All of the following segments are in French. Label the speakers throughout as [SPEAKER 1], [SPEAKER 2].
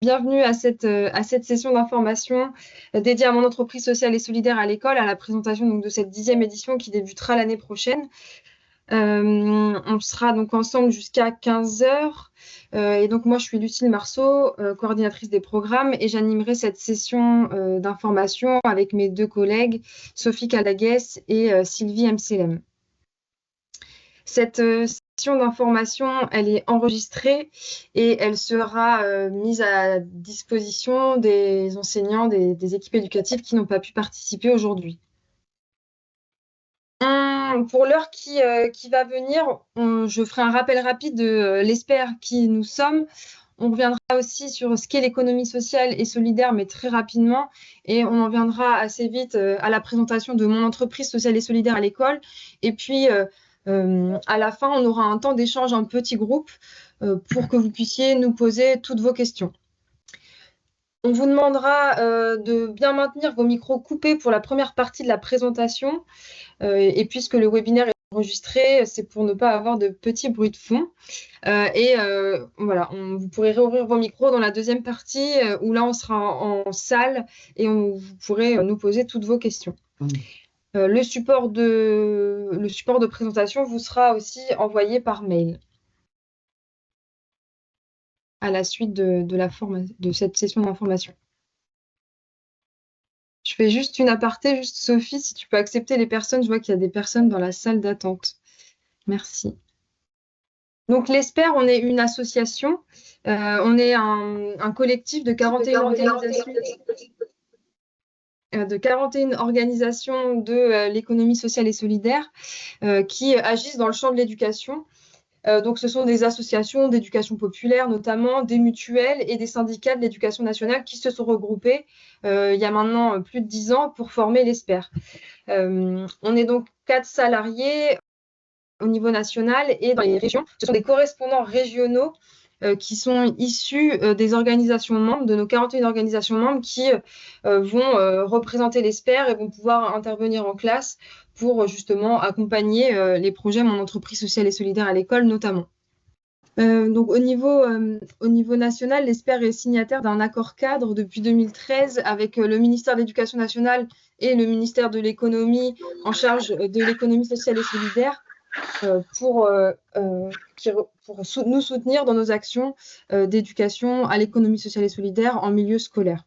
[SPEAKER 1] Bienvenue à cette session d'information dédiée à mon entreprise sociale et solidaire à l'école, à la présentation donc, de cette 10e édition qui débutera l'année prochaine. On sera donc ensemble jusqu'à 15 heures. Et donc moi, je suis Lucille Marceau, coordinatrice des programmes, et j'animerai cette session d'information avec mes deux collègues, Sophie Calaguès et Sylvie Mselem. Cette session d'information, elle est enregistrée et elle sera mise à disposition des enseignants, des équipes éducatives qui n'ont pas pu participer aujourd'hui. Pour l'heure qui va venir, je ferai un rappel rapide de l'ESPER qui nous sommes. On reviendra aussi sur ce qu'est l'économie sociale et solidaire, mais très rapidement. Et on en viendra assez vite à la présentation de mon entreprise sociale et solidaire à l'école. Et puis, à la fin, on aura un temps d'échange en petits groupes pour que vous puissiez nous poser toutes vos questions. On vous demandera de bien maintenir vos micros coupés pour la première partie de la présentation. Et puisque le webinaire est enregistré, c'est pour ne pas avoir de petits bruits de fond. Voilà, vous pourrez réouvrir vos micros dans la deuxième partie où là, on sera en salle et vous pourrez nous poser toutes vos questions. Le support de présentation vous sera aussi envoyé par mail à la suite de cette session d'information. Je fais juste une aparté, juste Sophie, si tu peux accepter les personnes. Je vois qu'il y a des personnes dans la salle d'attente. Merci. Donc l'ESPER, on est une association, on est un collectif de 41 organisations. De 41 organisations de l'économie sociale et solidaire qui agissent dans le champ de l'éducation. Donc, ce sont des associations d'éducation populaire, notamment des mutuelles et des syndicats de l'éducation nationale qui se sont regroupés il y a maintenant plus de 10 ans pour former l'ESPER. On est donc 4 salariés au niveau national et dans les régions. Ce sont des correspondants régionaux qui sont issus des organisations membres, de nos 41 organisations membres qui vont représenter l'ESPER et vont pouvoir intervenir en classe pour justement accompagner les projets Mon entreprise sociale et solidaire à l'école notamment. Donc au niveau national, l'ESPER est signataire d'un accord cadre depuis 2013 avec le ministère de l'Éducation nationale et le ministère de l'Économie en charge de l'économie sociale et solidaire pour nous soutenir dans nos actions d'éducation à l'économie sociale et solidaire en milieu scolaire.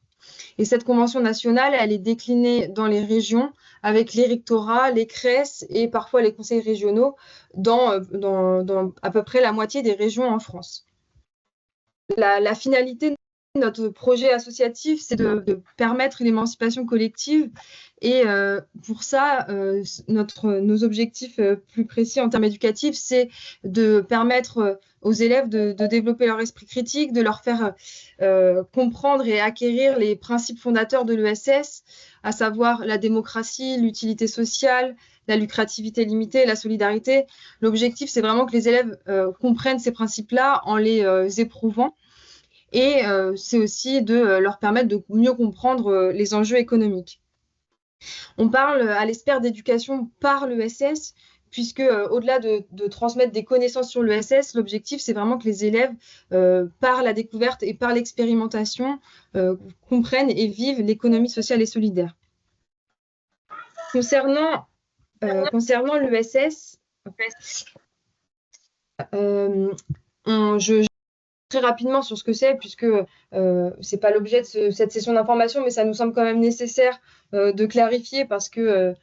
[SPEAKER 1] Et cette convention nationale, elle est déclinée dans les régions avec les rectorats, les CRES et parfois les conseils régionaux dans à peu près la moitié des régions en France. La finalité de notre projet associatif, c'est de permettre l'émancipation collective. Et pour ça, nos objectifs plus précis en termes éducatifs, c'est de permettre aux élèves de développer leur esprit critique, de leur faire comprendre et acquérir les principes fondateurs de l'ESS, à savoir la démocratie, l'utilité sociale, la lucrativité limitée, la solidarité. L'objectif, c'est vraiment que les élèves comprennent ces principes-là en les éprouvant. Et c'est aussi de leur permettre de mieux comprendre les enjeux économiques. On parle à l'ESPER d'éducation par l'ESS, puisque au-delà de transmettre des connaissances sur l'ESS, l'objectif, c'est vraiment que les élèves, par la découverte et par l'expérimentation, comprennent et vivent l'économie sociale et solidaire. Concernant l'ESS, je très rapidement sur ce que c'est, puisque c'est pas l'objet de cette session d'information, mais ça nous semble quand même nécessaire de clarifier parce que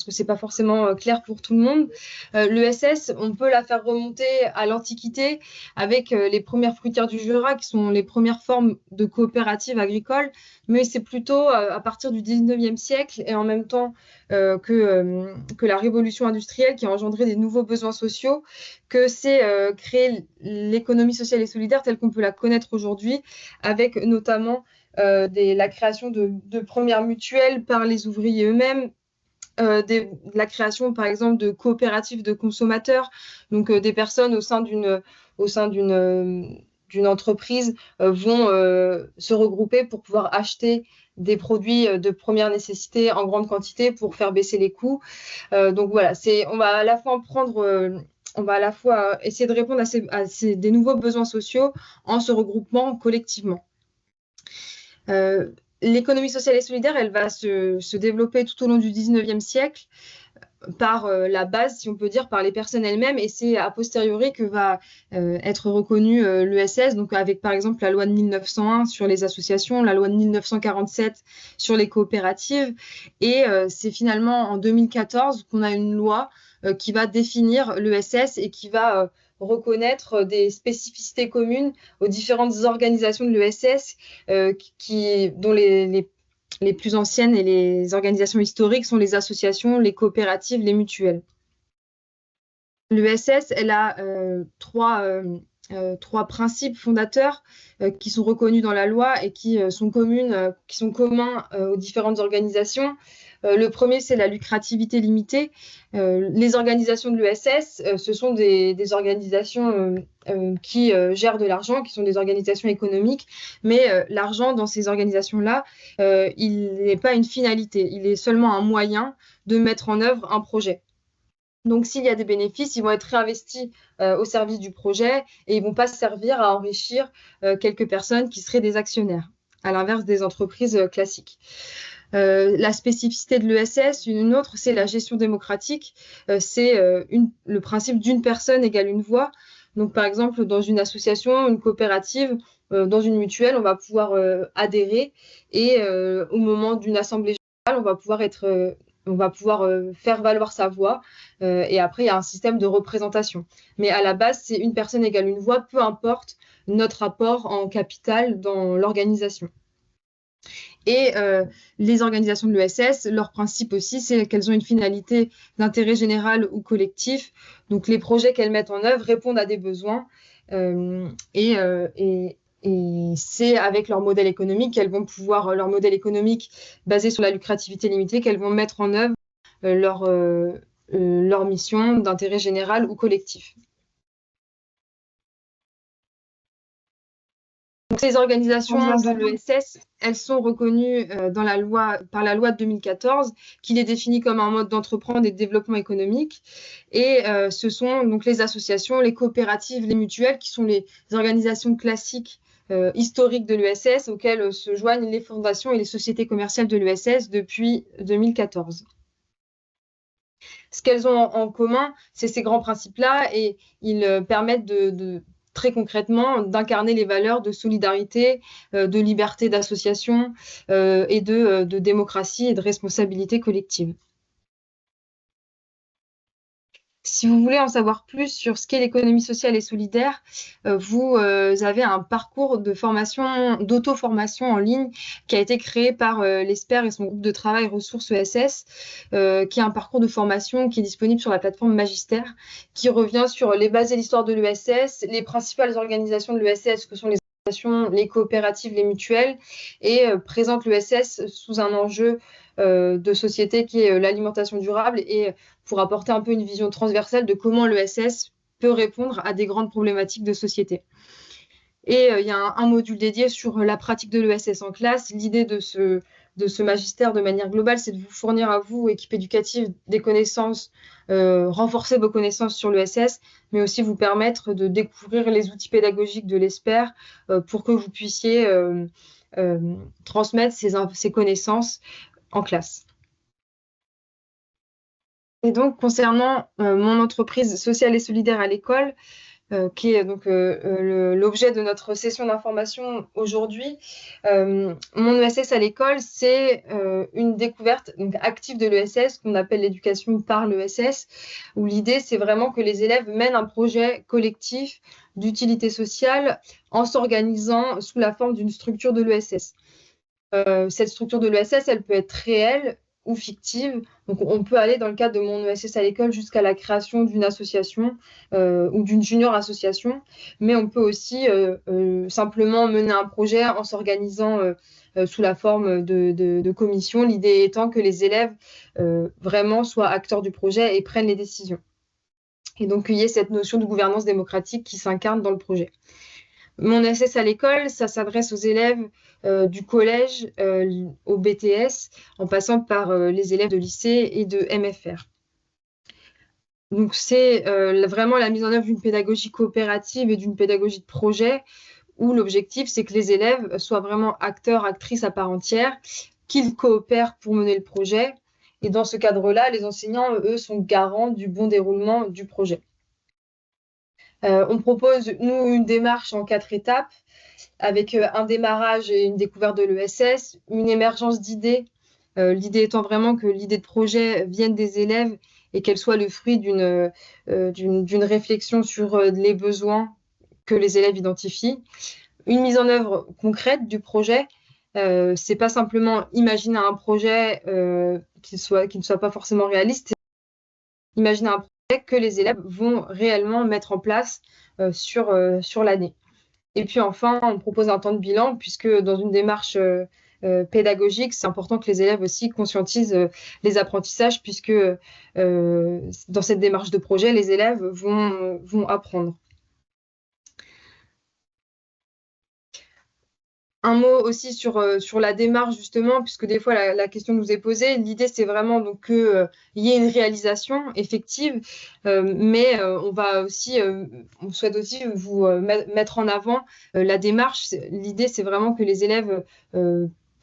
[SPEAKER 1] c'est pas forcément clair pour tout le monde. L'ESS, on peut la faire remonter à l'Antiquité avec les premières fruitières du Jura, qui sont les premières formes de coopératives agricoles, mais c'est plutôt à partir du 19e siècle et en même temps que la révolution industrielle qui a engendré des nouveaux besoins sociaux, que c'est créer l'économie sociale et solidaire telle qu'on peut la connaître aujourd'hui, avec notamment la création de premières mutuelles par les ouvriers eux-mêmes, de la création, par exemple, de coopératives de consommateurs, donc des personnes au sein d'une entreprise vont se regrouper pour pouvoir acheter des produits de première nécessité en grande quantité pour faire baisser les coûts. Donc voilà, on va à la fois on va à la fois essayer de répondre à des nouveaux besoins sociaux en se regroupant collectivement. L'économie sociale et solidaire, elle va se développer tout au long du 19e siècle par la base, si on peut dire, par les personnes elles-mêmes, et c'est a posteriori que va être reconnue l'ESS, donc avec par exemple la loi de 1901 sur les associations, la loi de 1947 sur les coopératives, et c'est finalement en 2014 qu'on a une loi qui va définir l'ESS et qui va reconnaître des spécificités communes aux différentes organisations de l'ESS, dont les plus anciennes et les organisations historiques sont les associations, les coopératives, les mutuelles. L'ESS, elle a trois principes fondateurs qui sont reconnus dans la loi et qui sont communs aux différentes organisations. Le premier, c'est la lucrativité limitée. Les organisations de l'ESS, ce sont des organisations qui gèrent de l'argent, qui sont des organisations économiques, mais l'argent dans ces organisations-là, il n'est pas une finalité, il est seulement un moyen de mettre en œuvre un projet. Donc, s'il y a des bénéfices, ils vont être réinvestis au service du projet et ils ne vont pas servir à enrichir quelques personnes qui seraient des actionnaires, à l'inverse des entreprises classiques. La spécificité de l'ESS, une autre, c'est la gestion démocratique. C'est le principe d'une personne égale une voix. Donc, par exemple, dans une association, une coopérative, dans une mutuelle, on va pouvoir adhérer et au moment d'une assemblée générale, on va pouvoir faire valoir sa voix. Et après, il y a un système de représentation. Mais à la base, c'est une personne égale une voix, peu importe notre apport en capital dans l'organisation. Et les organisations de l'ESS, leur principe aussi, c'est qu'elles ont une finalité d'intérêt général ou collectif. Donc, les projets qu'elles mettent en œuvre répondent à des besoins. Et c'est avec leur modèle économique leur modèle économique basé sur la lucrativité limitée, qu'elles vont mettre en œuvre leur mission d'intérêt général ou collectif. Donc, ces organisations de l'ESS, elles sont reconnues par la loi de 2014, qui les définit comme un mode d'entreprendre et de développement économique. Et ce sont donc les associations, les coopératives, les mutuelles, qui sont les organisations classiques historiques de l'ESS, auxquelles se joignent les fondations et les sociétés commerciales de l'ESS depuis 2014. Ce qu'elles ont en commun, c'est ces grands principes-là, et ils permettent très concrètement d'incarner les valeurs de solidarité, de liberté d'association et de démocratie et de responsabilité collective. Si vous voulez en savoir plus sur ce qu'est l'économie sociale et solidaire, vous avez un parcours de formation, d'auto-formation en ligne qui a été créé par l'ESPER et son groupe de travail Ressources ESS, qui est un parcours de formation qui est disponible sur la plateforme Magister, qui revient sur les bases et l'histoire de l'ESS, les principales organisations de l'ESS que sont les coopératives, les mutuelles, et présente l'ESS sous un enjeu de société qui est l'alimentation durable, et pour apporter un peu une vision transversale de comment l'ESS peut répondre à des grandes problématiques de société. Et il y a un module dédié sur la pratique de l'ESS en classe. L'idée de ce magistère de manière globale, c'est de vous fournir à vous, équipe éducative, des connaissances, renforcer vos connaissances sur l'ESS, mais aussi vous permettre de découvrir les outils pédagogiques de l'ESPER pour que vous puissiez transmettre ces connaissances en classe. Et donc, concernant mon entreprise sociale et solidaire à l'école, qui est donc l'objet de notre session d'information aujourd'hui. Mon ESS à l'école, c'est une découverte donc, active de l'ESS qu'on appelle l'éducation par l'ESS, où l'idée, c'est vraiment que les élèves mènent un projet collectif d'utilité sociale en s'organisant sous la forme d'une structure de l'ESS. Cette structure de l'ESS, elle peut être réelle ou fictive. Donc, on peut aller, dans le cadre de mon ESS à l'école, jusqu'à la création d'une association ou d'une junior association. Mais on peut aussi simplement mener un projet en s'organisant sous la forme de commission. L'idée étant que les élèves vraiment soient acteurs du projet et prennent les décisions. Et donc, il y ait cette notion de gouvernance démocratique qui s'incarne dans le projet. Mon ESS à l'école, ça s'adresse aux élèves du collège au BTS, en passant par les élèves de lycée et de MFR. Donc, c'est vraiment la mise en œuvre d'une pédagogie coopérative et d'une pédagogie de projet où l'objectif, c'est que les élèves soient vraiment acteurs, actrices à part entière, qu'ils coopèrent pour mener le projet. Et dans ce cadre-là, les enseignants, eux, sont garants du bon déroulement du projet. On propose, nous, une démarche en 4 étapes, avec un démarrage et une découverte de l'ESS, une émergence d'idées, l'idée étant vraiment que l'idée de projet vienne des élèves et qu'elle soit le fruit d'une réflexion sur les besoins que les élèves identifient. Une mise en œuvre concrète du projet, c'est pas simplement imaginer un projet qui ne soit pas forcément réaliste, c'est imaginer un projet que les élèves vont réellement mettre en place sur l'année. Et puis enfin, on propose un temps de bilan, puisque dans une démarche pédagogique, c'est important que les élèves aussi conscientisent les apprentissages, puisque dans cette démarche de projet, les élèves vont apprendre. Un mot aussi sur la démarche, justement, puisque des fois la question nous est posée. L'idée, c'est vraiment donc qu'il y ait une réalisation effective, mais on souhaite aussi vous mettre en avant la démarche. L'idée, c'est vraiment que les élèves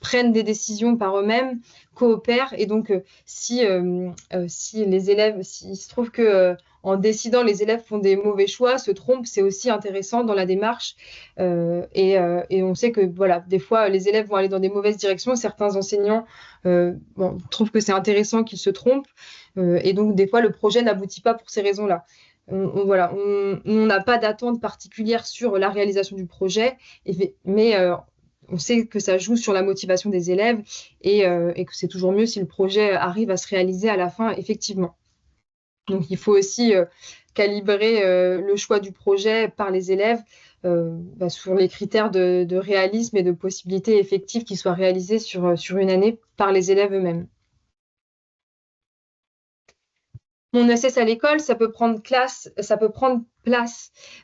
[SPEAKER 1] prennent des décisions par eux-mêmes, coopèrent, et donc si les élèves, s'il se trouve que en décidant, les élèves font des mauvais choix, se trompent, c'est aussi intéressant dans la démarche. Et on sait que voilà, des fois, les élèves vont aller dans des mauvaises directions. Certains enseignants trouvent que c'est intéressant qu'ils se trompent. Et donc, des fois, le projet n'aboutit pas pour ces raisons-là. On n'a pas d'attente particulière sur la réalisation du projet, mais on sait que ça joue sur la motivation des élèves et que c'est toujours mieux si le projet arrive à se réaliser à la fin, effectivement. Donc, il faut aussi calibrer le choix du projet par les élèves sur les critères de réalisme et de possibilités effectives qui soient réalisées sur une année par les élèves eux-mêmes. Mon ESS à l'école, ça peut prendre place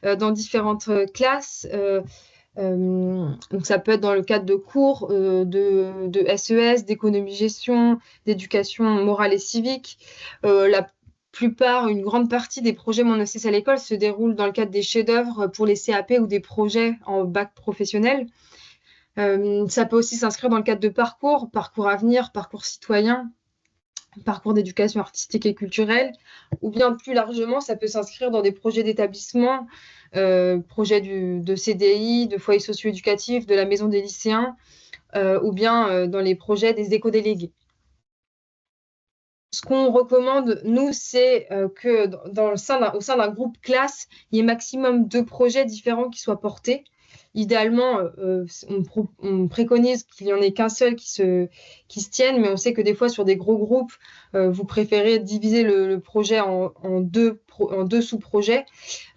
[SPEAKER 1] dans différentes classes. Donc ça peut être dans le cadre de cours de SES, d'économie-gestion, d'éducation morale et civique. La plupart, une grande partie des projets Mon ESS à l'école se déroulent dans le cadre des chefs-d'œuvre pour les CAP ou des projets en bac professionnel. Ça peut aussi s'inscrire dans le cadre de parcours avenir, parcours citoyen, parcours d'éducation artistique et culturelle, ou bien plus largement, ça peut s'inscrire dans des projets d'établissement, projets de CDI, de foyers socio-éducatifs, de la maison des lycéens, ou bien dans les projets des éco-délégués. Ce qu'on recommande, nous, c'est que au sein d'un groupe classe, il y ait maximum 2 projets différents qui soient portés. Idéalement, on préconise qu'il n'y en ait qu'un seul qui se tienne, mais on sait que des fois, sur des gros groupes, vous préférez diviser le projet en deux sous-projets.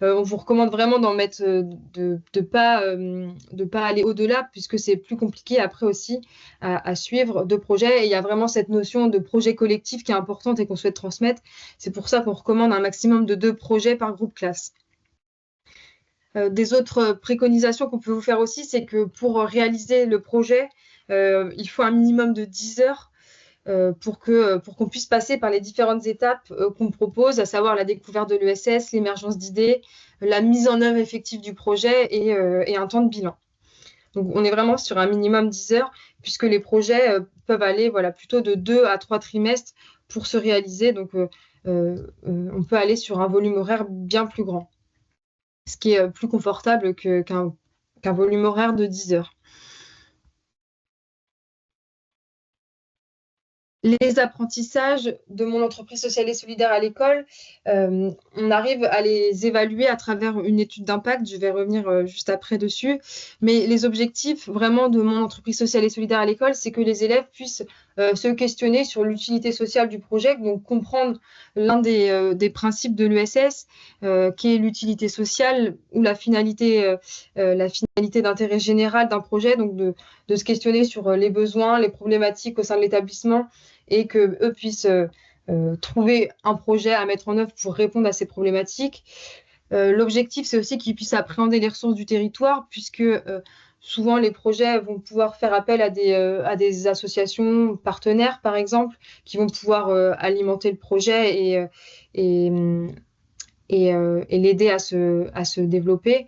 [SPEAKER 1] On vous recommande vraiment de pas aller au-delà, puisque c'est plus compliqué après aussi à suivre 2 projets. Et il y a vraiment cette notion de projet collectif qui est importante et qu'on souhaite transmettre. C'est pour ça qu'on recommande un maximum de 2 projets par groupe classe. Des autres préconisations qu'on peut vous faire aussi, c'est que pour réaliser le projet, il faut un minimum de 10 heures pour qu'on puisse passer par les différentes étapes qu'on propose, à savoir la découverte de l'ESS, l'émergence d'idées, la mise en œuvre effective du projet et un temps de bilan. Donc, on est vraiment sur un minimum 10 heures, puisque les projets peuvent aller plutôt de 2 à 3 trimestres pour se réaliser. Donc, on peut aller sur un volume horaire bien plus grand, ce qui est plus confortable qu'un volume horaire de 10 heures. Les apprentissages de mon entreprise sociale et solidaire à l'école, on arrive à les évaluer à travers une étude d'impact. Je vais revenir juste après dessus. Mais les objectifs vraiment de mon entreprise sociale et solidaire à l'école, c'est que les élèves puissent se questionner sur l'utilité sociale du projet, donc comprendre l'un des principes de l'ESS, qui est l'utilité sociale ou la finalité d'intérêt général d'un projet, donc de se questionner sur les besoins, les problématiques au sein de l'établissement, et qu'eux puissent trouver un projet à mettre en œuvre pour répondre à ces problématiques. L'objectif, c'est aussi qu'ils puissent appréhender les ressources du territoire, puisque souvent les projets vont pouvoir faire appel à des associations partenaires, par exemple, qui vont pouvoir alimenter le projet et l'aider à se développer.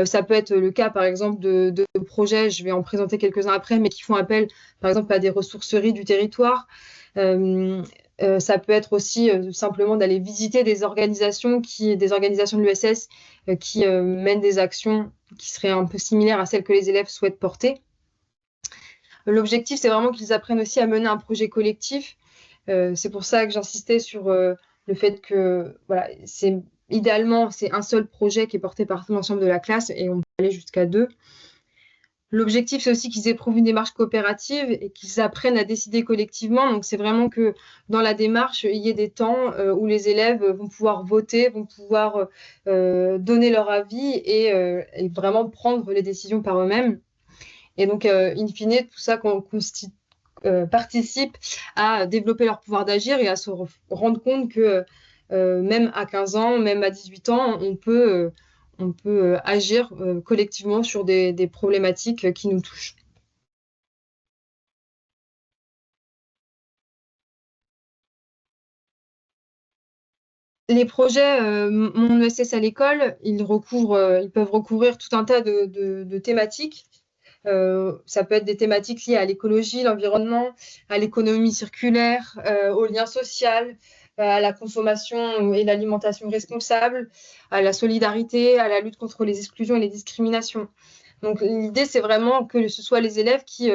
[SPEAKER 1] Ça peut être le cas, par exemple, de projets, je vais en présenter quelques-uns après, mais qui font appel, par exemple, à des ressourceries du territoire. Ça peut être aussi simplement d'aller visiter des organisations de l'USS qui mènent des actions qui seraient un peu similaires à celles que les élèves souhaitent porter. L'objectif, c'est vraiment qu'ils apprennent aussi à mener un projet collectif. C'est pour ça que j'insistais sur le fait que, voilà, idéalement, c'est un seul projet qui est porté par l'ensemble de la classe et on peut aller jusqu'à 2. L'objectif, c'est aussi qu'ils éprouvent une démarche coopérative et qu'ils apprennent à décider collectivement. Donc, c'est vraiment que dans la démarche, il y ait des temps où les élèves vont pouvoir voter, vont pouvoir donner leur avis et vraiment prendre les décisions par eux-mêmes. Et donc, in fine, tout ça participe à développer leur pouvoir d'agir et à se rendre compte que même à 15 ans, même à 18 ans, on peut agir collectivement sur des problématiques qui nous touchent. Les projets Mon ESS à l'école, ils peuvent recouvrir tout un tas de thématiques. Ça peut être des thématiques liées à l'écologie, l'environnement, à l'économie circulaire, au lien social, à la consommation et l'alimentation responsable, à la solidarité, à la lutte contre les exclusions et les discriminations. Donc l'idée, c'est vraiment que ce soit les élèves qui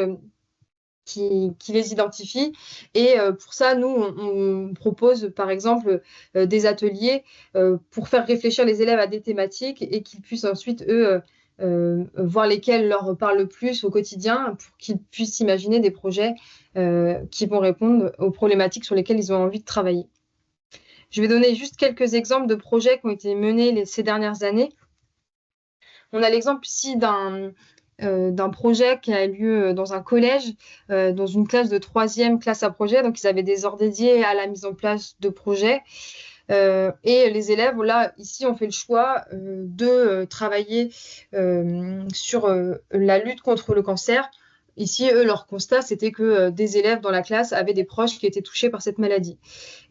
[SPEAKER 1] les identifient. Et pour ça, nous, on propose par exemple des ateliers pour faire réfléchir les élèves à des thématiques et qu'ils puissent ensuite, eux, voir lesquels leur parlent le plus au quotidien pour qu'ils puissent imaginer des projets qui vont répondre aux problématiques sur lesquelles ils ont envie de travailler. Je vais donner juste quelques exemples de projets qui ont été menés ces dernières années. On a l'exemple ici d'un projet qui a lieu dans un collège, dans une classe de 3e classe à projet. Donc, ils avaient des heures dédiées à la mise en place de projets. Et les élèves, là, ici, ont fait le choix de travailler sur la lutte contre le cancer. Ici, eux, leur constat, c'était que des élèves dans la classe avaient des proches qui étaient touchés par cette maladie.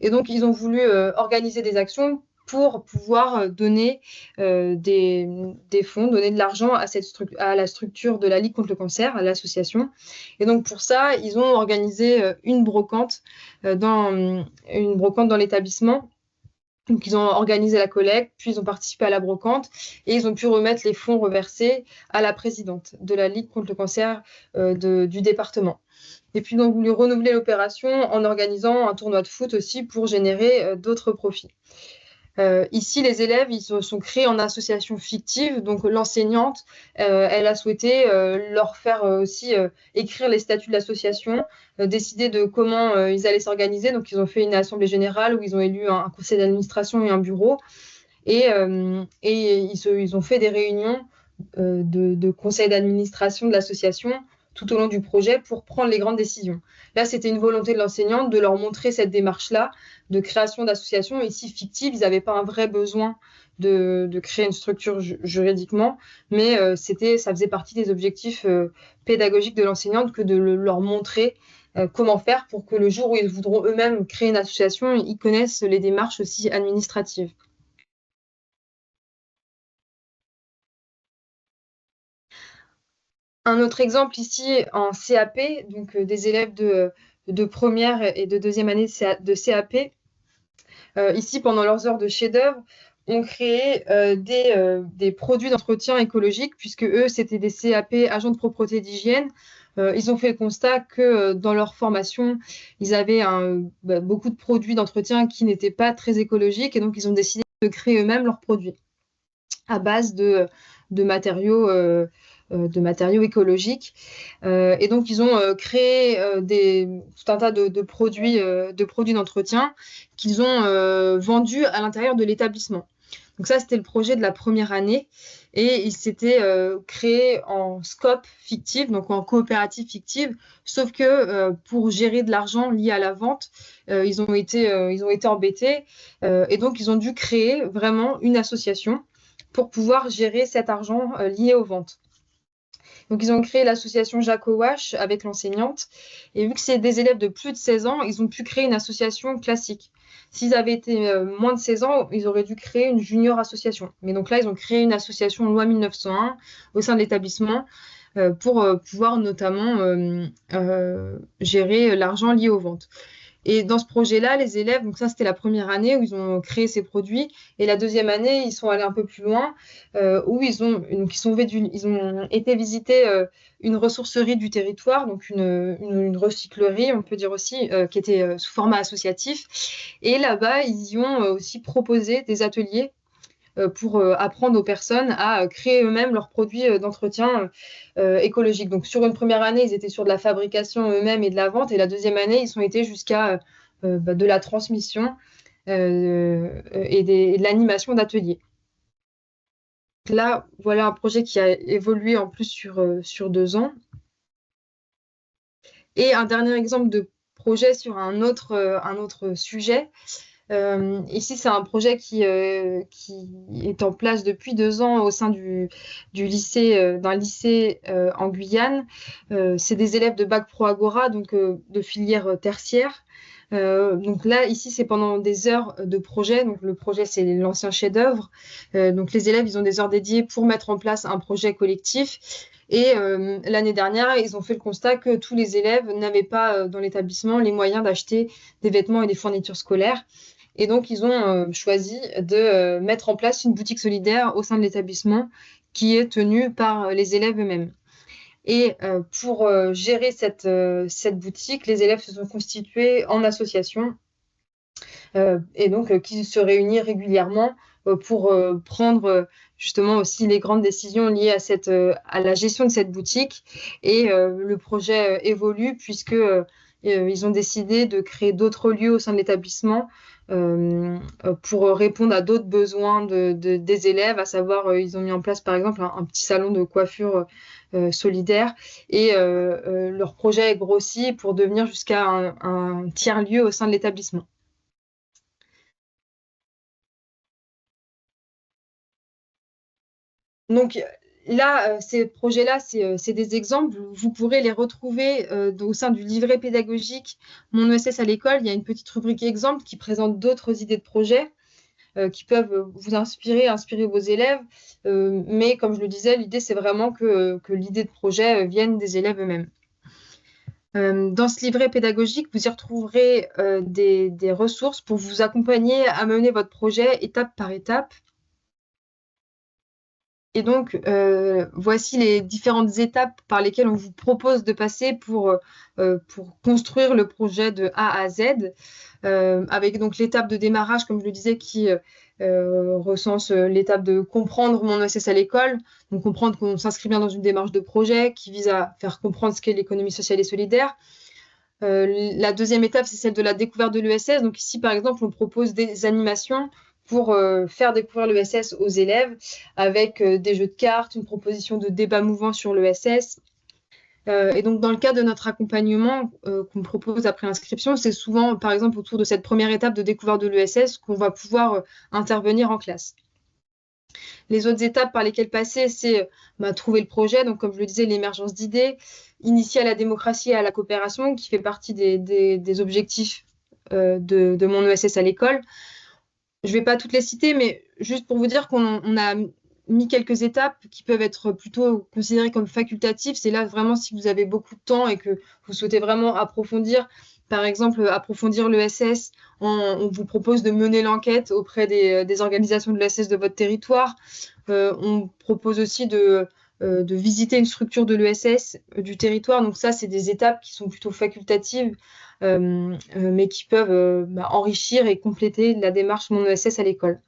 [SPEAKER 1] Et donc, ils ont voulu organiser des actions pour pouvoir donner des fonds, donner de l'argent à la structure de la Ligue contre le cancer, à l'association. Et donc, pour ça, ils ont organisé une brocante dans l'établissement. Donc, ils ont organisé la collecte, puis ils ont participé à la brocante et ils ont pu remettre les fonds reversés à la présidente de la Ligue contre le cancer du département. Et puis, ils ont voulu renouveler l'opération en organisant un tournoi de foot aussi pour générer d'autres profits. Ici, les élèves, ils se sont créés en association fictive. Donc, l'enseignante, elle a souhaité leur faire aussi écrire les statuts de l'association, décider de comment ils allaient s'organiser. Donc, ils ont fait une assemblée générale où ils ont élu un conseil d'administration et un bureau. Et ils ont fait des réunions de conseil d'administration de l'association tout au long du projet pour prendre les grandes décisions. Là, c'était une volonté de l'enseignante de leur montrer cette démarche-là de création d'associations, ici fictive. Ils n'avaient pas un vrai besoin de créer une structure juridiquement, mais ça faisait partie des objectifs pédagogiques de l'enseignante que de leur montrer comment faire pour que le jour où ils voudront eux-mêmes créer une association, ils connaissent les démarches aussi administratives. Un autre exemple ici en CAP, donc des élèves de première et de deuxième année de CAP, ici pendant leurs heures de chef-d'œuvre, ont créé des produits d'entretien écologique, puisque eux, c'était des CAP agents de propreté d'hygiène. Ils ont fait le constat que dans leur formation, ils avaient beaucoup de produits d'entretien qui n'étaient pas très écologiques, et donc ils ont décidé de créer eux-mêmes leurs produits à base de matériaux écologiques. Et donc, ils ont créé tout un tas de produits d'entretien qu'ils ont vendus à l'intérieur de l'établissement. Donc ça, c'était le projet de la première année. Et il s'était créé en scope fictif, donc en coopérative fictive, sauf que pour gérer de l'argent lié à la vente, ils ont été embêtés. Et donc, ils ont dû créer vraiment une association pour pouvoir gérer cet argent lié aux ventes. Donc, ils ont créé l'association Jacques Owash avec l'enseignante. Et vu que c'est des élèves de plus de 16 ans, ils ont pu créer une association classique. S'ils avaient été moins de 16 ans, ils auraient dû créer une junior association. Mais donc là, ils ont créé une association loi 1901 au sein de l'établissement pour pouvoir notamment gérer l'argent lié aux ventes. Et dans ce projet-là, les élèves, donc ça c'était la première année où ils ont créé ces produits, et la deuxième année, ils sont allés un peu plus loin, où ils ont été visiter une ressourcerie du territoire, donc une recyclerie, on peut dire aussi, qui était sous format associatif. Et là-bas, ils y ont aussi proposé des ateliers pour apprendre aux personnes à créer eux-mêmes leurs produits d'entretien écologique. Donc, sur une première année, ils étaient sur de la fabrication eux-mêmes et de la vente. Et la deuxième année, ils ont été jusqu'à de la transmission et de l'animation d'ateliers. Là, voilà un projet qui a évolué en plus sur 2 ans. Et un dernier exemple de projet sur un autre sujet. Ici, c'est un projet qui est en place depuis 2 ans au sein du lycée, d'un lycée en Guyane. C'est des élèves de Bac Pro Agora, donc de filière tertiaire. Donc là, ici, c'est pendant des heures de projet. Donc le projet, c'est l'ancien chef-d'œuvre. Donc les élèves, ils ont des heures dédiées pour mettre en place un projet collectif. Et l'année dernière, ils ont fait le constat que tous les élèves n'avaient pas dans l'établissement les moyens d'acheter des vêtements et des fournitures scolaires. Et donc, ils ont choisi de mettre en place une boutique solidaire au sein de l'établissement qui est tenue par les élèves eux-mêmes. Et pour gérer cette boutique, les élèves se sont constitués en association et donc qui se réunissent régulièrement pour prendre justement aussi les grandes décisions liées à la gestion de cette boutique. Et le projet évolue puisque ils ont décidé de créer d'autres lieux au sein de l'établissement pour répondre à d'autres besoins des élèves, à savoir ils ont mis en place par exemple un petit salon de coiffure solidaire et leur projet est grossi pour devenir jusqu'à un tiers-lieu au sein de l'établissement. Donc là, ces projets-là, c'est des exemples. Vous pourrez les retrouver au sein du livret pédagogique Mon ESS à l'école. Il y a une petite rubrique exemple qui présente d'autres idées de projets qui peuvent vous inspirer vos élèves. Mais comme je le disais, l'idée, c'est vraiment que l'idée de projet vienne des élèves eux-mêmes. Dans ce livret pédagogique, vous y retrouverez des ressources pour vous accompagner à mener votre projet étape par étape. Et donc, voici les différentes étapes par lesquelles on vous propose de passer pour construire le projet de A à Z, avec donc l'étape de démarrage, comme je le disais, qui recense l'étape de comprendre mon ESS à l'école, donc comprendre qu'on s'inscrit bien dans une démarche de projet qui vise à faire comprendre ce qu'est l'économie sociale et solidaire. La deuxième étape, c'est celle de la découverte de l'ESS. Donc ici, par exemple, on propose des animations pour faire découvrir l'ESS aux élèves avec des jeux de cartes, une proposition de débat mouvant sur l'ESS. Et donc, dans le cadre de notre accompagnement qu'on propose après inscription, c'est souvent, par exemple, autour de cette première étape de découverte de l'ESS qu'on va pouvoir intervenir en classe. Les autres étapes par lesquelles passer, c'est trouver le projet, donc comme je le disais, l'émergence d'idées, initier à la démocratie et à la coopération, qui fait partie des objectifs de mon ESS à l'école. Je ne vais pas toutes les citer, mais juste pour vous dire qu'on a mis quelques étapes qui peuvent être plutôt considérées comme facultatives. C'est là vraiment si vous avez beaucoup de temps et que vous souhaitez vraiment approfondir, par exemple, approfondir l'ESS, on vous propose de mener l'enquête auprès des organisations de l'ESS de votre territoire. On propose aussi de visiter une structure de l'ESS du territoire. Donc ça, c'est des étapes qui sont plutôt facultatives, mais qui peuvent enrichir et compléter la démarche Mon ESS à l'école.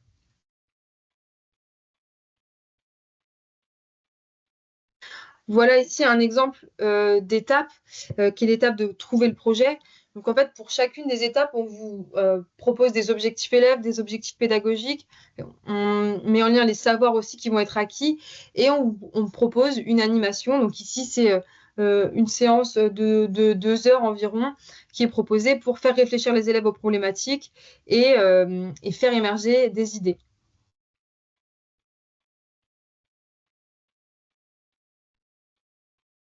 [SPEAKER 1] Voilà ici un exemple d'étape, qui est l'étape de trouver le projet. Donc en fait, pour chacune des étapes, on vous propose des objectifs élèves, des objectifs pédagogiques. On met en lien les savoirs aussi qui vont être acquis et on propose une animation. Donc ici, c'est une séance de 2 heures environ qui est proposée pour faire réfléchir les élèves aux problématiques et faire émerger des idées.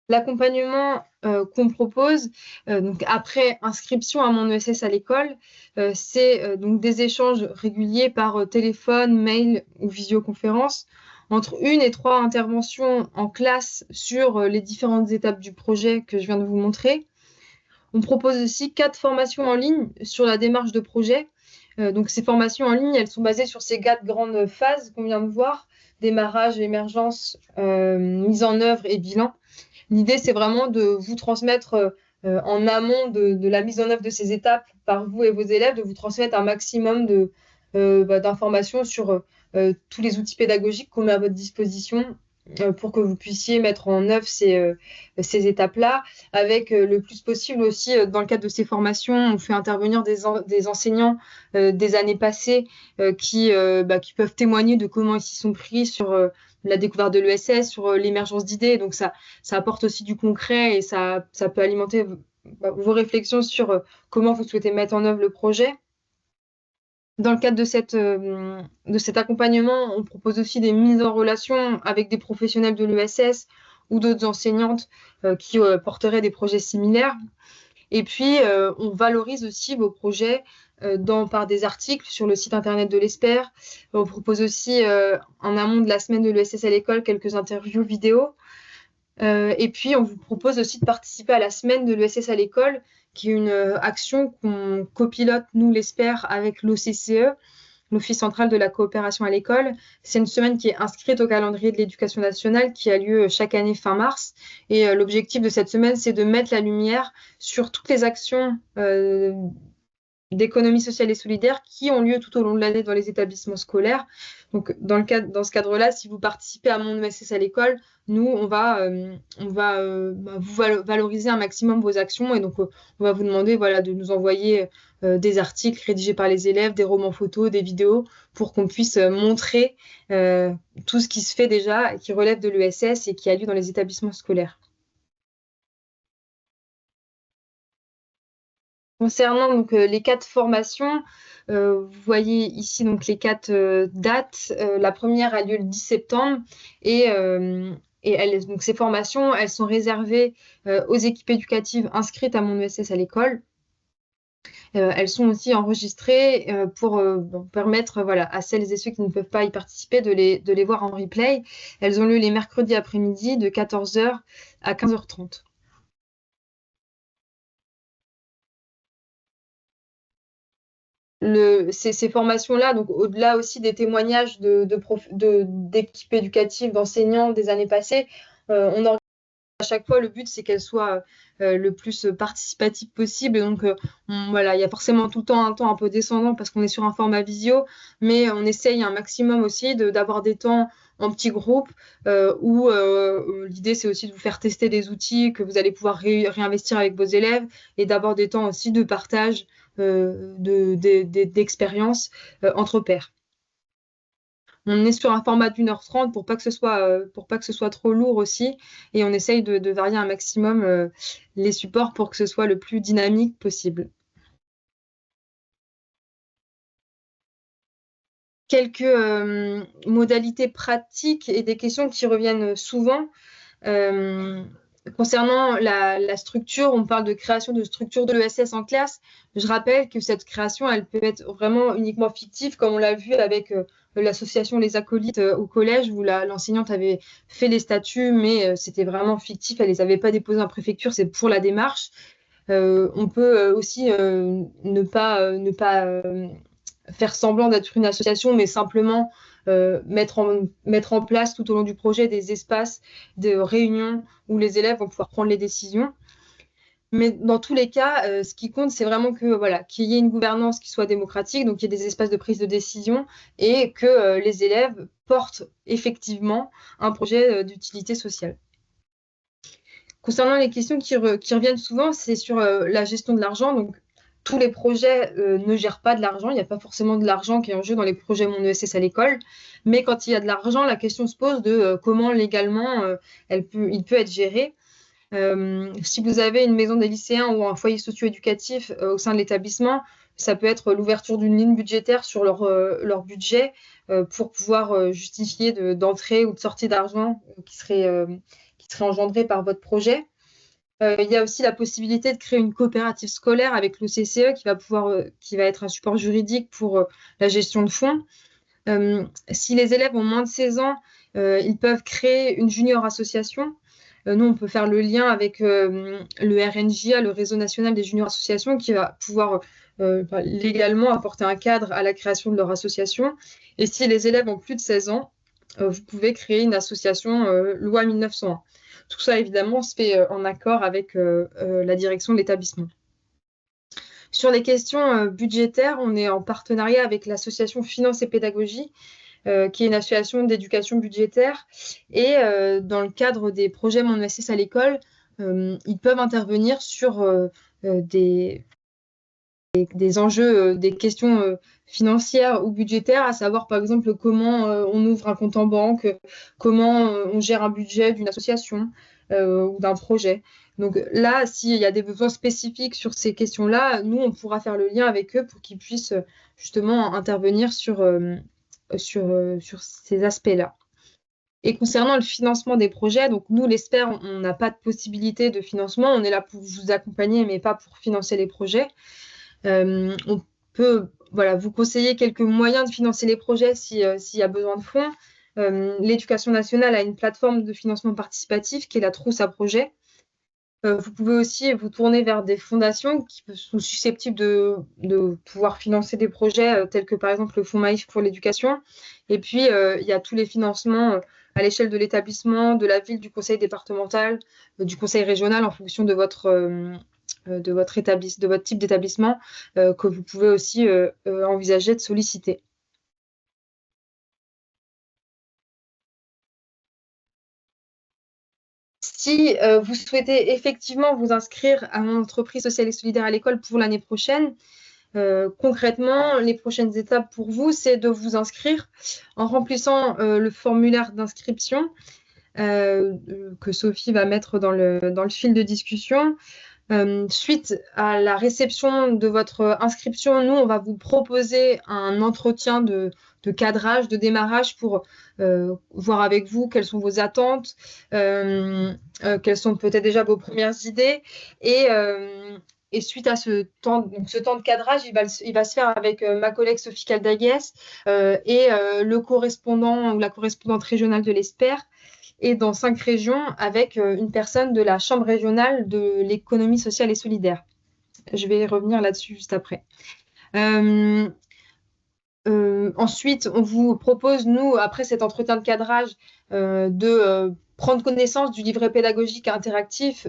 [SPEAKER 1] L'accompagnement qu'on propose, donc après inscription à mon ESS à l'école, c'est donc des échanges réguliers par téléphone, mail ou visioconférence, entre 1 et 3 interventions en classe sur les différentes étapes du projet que je viens de vous montrer. On propose aussi 4 formations en ligne sur la démarche de projet. Donc ces formations en ligne, elles sont basées sur ces 4 grandes phases qu'on vient de voir: démarrage, émergence, mise en œuvre et bilan. L'idée, c'est vraiment de vous transmettre en amont de la mise en œuvre de ces étapes par vous et vos élèves, de vous transmettre un maximum d'informations sur tous les outils pédagogiques qu'on met à votre disposition pour que vous puissiez mettre en œuvre ces étapes-là. Avec le plus possible aussi, dans le cadre de ces formations, on fait intervenir des enseignants des années passées qui peuvent témoigner de comment ils s'y sont pris sur la découverte de l'ESS, sur l'émergence d'idées. Donc ça apporte aussi du concret et ça peut alimenter vos réflexions sur comment vous souhaitez mettre en œuvre le projet. Dans le cadre de cet accompagnement, on propose aussi des mises en relation avec des professionnels de l'ESS ou d'autres enseignantes qui porteraient des projets similaires. Et puis, on valorise aussi vos projets par des articles sur le site internet de l'ESPER. On propose aussi, en amont de la semaine de l'ESS à l'école, quelques interviews vidéo. Et puis, on vous propose aussi de participer à la semaine de l'ESS à l'école, qui est une action qu'on copilote, nous, l'ESPER, avec l'OCCE, l'Office central de la coopération à l'école. C'est une semaine qui est inscrite au calendrier de l'éducation nationale, qui a lieu chaque année fin mars. Et l'objectif de cette semaine, c'est de mettre la lumière sur toutes les actions d'économie sociale et solidaire qui ont lieu tout au long de l'année dans les établissements scolaires. Donc, dans ce cadre-là, si vous participez à mon ESS à l'école, nous, on va vous valoriser un maximum vos actions. Et donc, on va vous demander de nous envoyer des articles rédigés par les élèves, des romans photos, des vidéos, pour qu'on puisse montrer tout ce qui se fait déjà, qui relève de l'ESS et qui a lieu dans les établissements scolaires. Concernant donc les 4 formations, vous voyez ici donc les 4 dates. La première a lieu le 10 septembre et donc ces formations, elles sont réservées aux équipes éducatives inscrites à mon ESS à l'école. Elles sont aussi enregistrées pour permettre à celles et ceux qui ne peuvent pas y participer de les voir en replay. Elles ont lieu les mercredis après-midi de 14h à 15h30. Ces formations-là, donc au-delà aussi des témoignages d'équipes éducatives, d'enseignants des années passées, on organise à chaque fois, le but, c'est qu'elles soient le plus participatives possible. Et donc, il y a forcément tout le temps un temps un peu descendant parce qu'on est sur un format visio, mais on essaye un maximum aussi d'avoir des temps en petits groupes où l'idée, c'est aussi de vous faire tester des outils que vous allez pouvoir réinvestir avec vos élèves et d'avoir des temps aussi de partage d'expériences entre pairs. On est sur un format d'1h30 pour pas que ce soit trop lourd aussi, et on essaye de varier un maximum les supports pour que ce soit le plus dynamique possible. Quelques modalités pratiques et des questions qui reviennent souvent. Concernant la structure, on parle de création de structure de l'ESS en classe. Je rappelle que cette création, elle peut être vraiment uniquement fictive, comme on l'a vu avec l'association Les Acolytes au collège, où l'enseignante avait fait les statuts, mais c'était vraiment fictif, elle les avait pas déposés en préfecture, c'est pour la démarche. On peut aussi ne pas faire semblant d'être une association, mais simplement mettre en place tout au long du projet des espaces de réunion où les élèves vont pouvoir prendre les décisions. Mais dans tous les cas, ce qui compte, c'est vraiment qu'il y ait une gouvernance qui soit démocratique, donc qu'il y ait des espaces de prise de décision et que les élèves portent effectivement un projet d'utilité sociale. Concernant les questions qui reviennent souvent, c'est sur la gestion de l'argent. Donc, tous les projets ne gèrent pas de l'argent. Il n'y a pas forcément de l'argent qui est en jeu dans les projets Mon ESS à l'école. Mais quand il y a de l'argent, la question se pose de comment légalement il peut être géré. Si vous avez une maison des lycéens ou un foyer socio-éducatif au sein de l'établissement, ça peut être l'ouverture d'une ligne budgétaire sur leur budget pour pouvoir justifier d'entrée ou de sortie d'argent qui serait serait engendré par votre projet. Il y a aussi la possibilité de créer une coopérative scolaire avec l'OCCE qui va être un support juridique pour la gestion de fonds. Si les élèves ont moins de 16 ans, ils peuvent créer une junior association. Nous, on peut faire le lien avec le RNJA, le Réseau national des juniors associations, qui va pouvoir légalement apporter un cadre à la création de leur association. Et si les élèves ont plus de 16 ans, vous pouvez créer une association loi 1901. Tout ça, évidemment, se fait en accord avec la direction de l'établissement. Sur les questions budgétaires, on est en partenariat avec l'association Finance et Pédagogie, qui est une association d'éducation budgétaire. Et dans le cadre des projets Mon ESS à l'école, ils peuvent intervenir sur des enjeux, des questions financières ou budgétaires, à savoir par exemple comment on ouvre un compte en banque, comment on gère un budget d'une association ou d'un projet. Donc là, s'il y a des besoins spécifiques sur ces questions-là, nous, on pourra faire le lien avec eux pour qu'ils puissent justement intervenir sur ces aspects-là. Et concernant le financement des projets, donc nous, l'ESPER, on n'a pas de possibilité de financement. On est là pour vous accompagner, mais pas pour financer les projets. On peut vous conseiller quelques moyens de financer les projets s'il y a besoin de fonds. L'Éducation nationale a une plateforme de financement participatif qui est la Trousse à projet. Vous pouvez aussi vous tourner vers des fondations qui sont susceptibles de pouvoir financer des projets tels que par exemple le Fonds Maïf pour l'éducation. Et puis, il y a tous les financements à l'échelle de l'établissement, de la ville, du conseil départemental, du conseil régional en fonction de votre type d'établissement que vous pouvez aussi envisager de solliciter. Si vous souhaitez effectivement vous inscrire à mon entreprise sociale et solidaire à l'école pour l'année prochaine, concrètement, les prochaines étapes pour vous, c'est de vous inscrire en remplissant le formulaire d'inscription que Sophie va mettre dans le fil de discussion. Suite à la réception de votre inscription, nous, on va vous proposer un entretien de cadrage, de démarrage pour voir avec vous quelles sont vos attentes, quelles sont peut-être déjà vos premières idées. Et suite à ce temps de cadrage, il va se faire avec ma collègue Sophie Caldaguès et le correspondant ou la correspondante régionale de l'ESPER, et dans 5 régions avec une personne de la Chambre régionale de l'économie sociale et solidaire. Je vais revenir là-dessus juste après. Ensuite, on vous propose, nous, après cet entretien de cadrage, de prendre connaissance du livret pédagogique interactif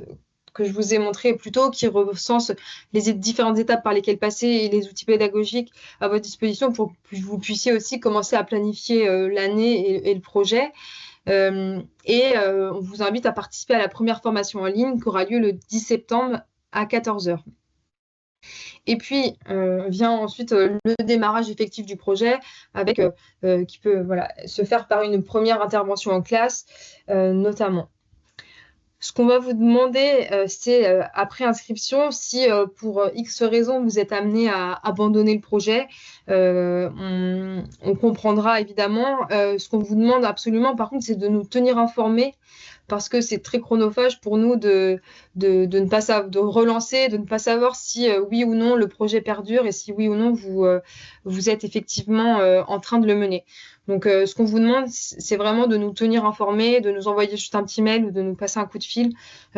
[SPEAKER 1] que je vous ai montré plus tôt, qui recense les différentes étapes par lesquelles passer et les outils pédagogiques à votre disposition pour que vous puissiez aussi commencer à planifier l'année et le projet. On vous invite à participer à la première formation en ligne qui aura lieu le 10 septembre à 14h. Et puis, vient ensuite le démarrage effectif du projet qui peut se faire par une première intervention en classe, notamment. Ce qu'on va vous demander, c'est après inscription, si pour X raisons vous êtes amené à abandonner le projet, on comprendra évidemment. Ce qu'on vous demande absolument, par contre, c'est de nous tenir informés parce que c'est très chronophage pour nous de relancer, de ne pas savoir si oui ou non le projet perdure et si oui ou non vous êtes effectivement en train de le mener. Donc, ce qu'on vous demande, c'est vraiment de nous tenir informés, de nous envoyer juste un petit mail ou de nous passer un coup de fil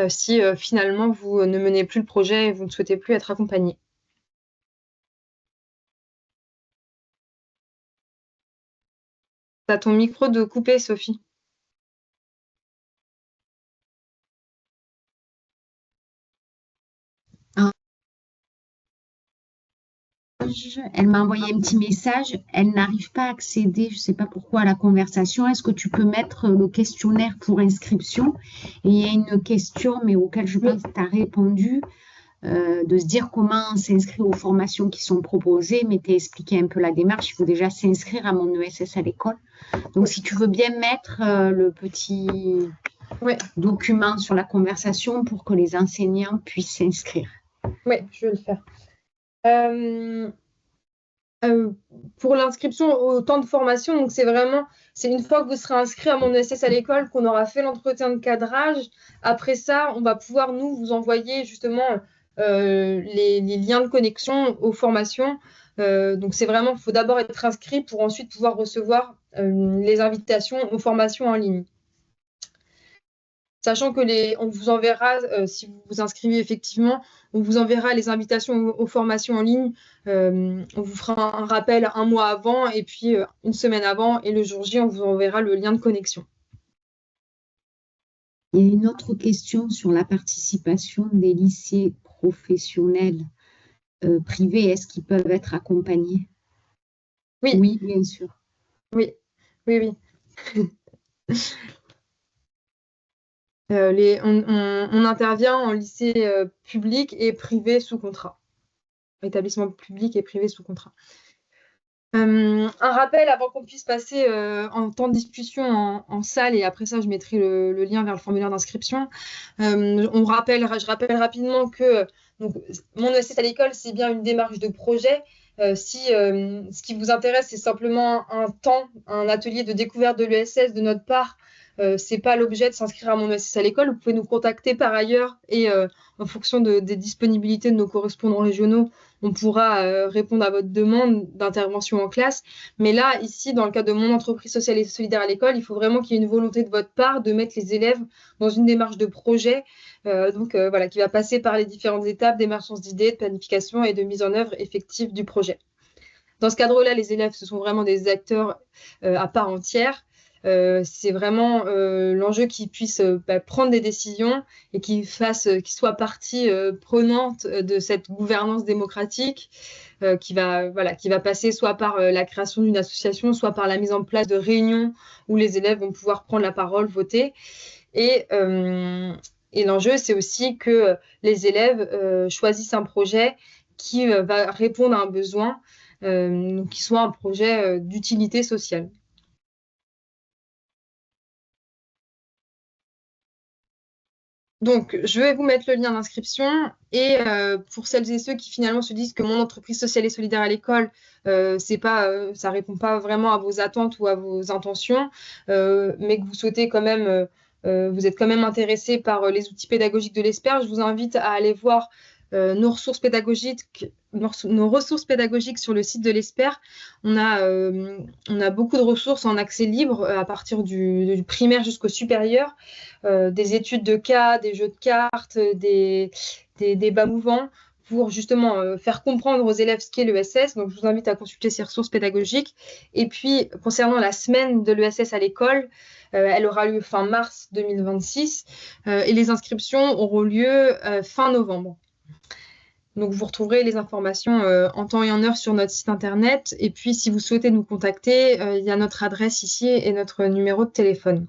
[SPEAKER 1] si finalement vous ne menez plus le projet et vous ne souhaitez plus être accompagné. T'as ton micro de coupé, Sophie.
[SPEAKER 2] Elle m'a envoyé un petit message. Elle n'arrive pas à accéder, je ne sais pas pourquoi, à la conversation. Est-ce que tu peux mettre le questionnaire pour inscription? Et il y a une question, mais auquel je pense que tu as répondu, de se dire comment s'inscrire aux formations qui sont proposées, mais tu as expliqué un peu la démarche. Il faut déjà s'inscrire à mon ESS à l'école. Donc, si tu veux bien mettre le petit document sur la conversation pour que les enseignants puissent s'inscrire.
[SPEAKER 1] Oui, je vais le faire. Euh, pour l'inscription au temps de formation, donc c'est une fois que vous serez inscrit à mon ESS à l'école, qu'on aura fait l'entretien de cadrage. Après ça, on va pouvoir nous vous envoyer justement les liens de connexion aux formations. Donc c'est vraiment, il faut d'abord être inscrit pour ensuite pouvoir recevoir les invitations aux formations en ligne. Sachant que on vous enverra, si vous vous inscrivez effectivement, on vous enverra les invitations aux formations en ligne. On vous fera un rappel un mois avant et puis une semaine avant. Et le jour J, on vous enverra le lien de connexion.
[SPEAKER 2] Il y a une autre question sur la participation des lycées professionnels privés. Est-ce qu'ils peuvent être accompagnés?
[SPEAKER 1] Oui,
[SPEAKER 2] Oui, bien sûr.
[SPEAKER 1] oui, oui, oui. On intervient en lycée public et privé sous contrat. Établissement public et privé sous contrat. Un rappel avant qu'on puisse passer en temps de discussion en salle, et après ça, je mettrai le lien vers le formulaire d'inscription. Je rappelle rapidement que donc, mon ESS à l'école, c'est bien une démarche de projet. Si ce qui vous intéresse, c'est simplement un atelier de découverte de l'ESS de notre part, c'est pas l'objet de s'inscrire à mon ESS à l'école. Vous pouvez nous contacter par ailleurs et en fonction des disponibilités de nos correspondants régionaux, on pourra répondre à votre demande d'intervention en classe. Mais là, ici, dans le cadre de mon entreprise sociale et solidaire à l'école, il faut vraiment qu'il y ait une volonté de votre part de mettre les élèves dans une démarche de projet, voilà, qui va passer par les différentes étapes d'émergence d'idées, de planification et de mise en œuvre effective du projet. Dans ce cadre-là, les élèves, ce sont vraiment des acteurs à part entière. C'est vraiment l'enjeu qu'ils puissent prendre des décisions et qu'ils soient partie prenante de cette gouvernance démocratique qui va passer soit par la création d'une association, soit par la mise en place de réunions où les élèves vont pouvoir prendre la parole, voter. Et l'enjeu, c'est aussi que les élèves choisissent un projet qui va répondre à un besoin, qui soit un projet d'utilité sociale. Donc, je vais vous mettre le lien d'inscription et pour celles et ceux qui finalement se disent que mon entreprise sociale et solidaire à l'école, ça répond pas vraiment à vos attentes ou à vos intentions, mais que vous souhaitez quand même, vous êtes quand même intéressé par les outils pédagogiques de l'ESPER, je vous invite à aller voir nos ressources pédagogiques sur le site de l'ESPER. On a beaucoup de ressources en accès libre à partir du primaire jusqu'au supérieur. Des études de cas, des jeux de cartes, des débats mouvants pour justement faire comprendre aux élèves ce qu'est l'ESS. Donc, je vous invite à consulter ces ressources pédagogiques. Et puis, concernant la semaine de l'ESS à l'école, elle aura lieu fin mars 2026 et les inscriptions auront lieu fin novembre. Donc, vous retrouverez les informations en temps et en heure sur notre site internet. Et puis, si vous souhaitez nous contacter, il y a notre adresse ici et notre numéro de téléphone.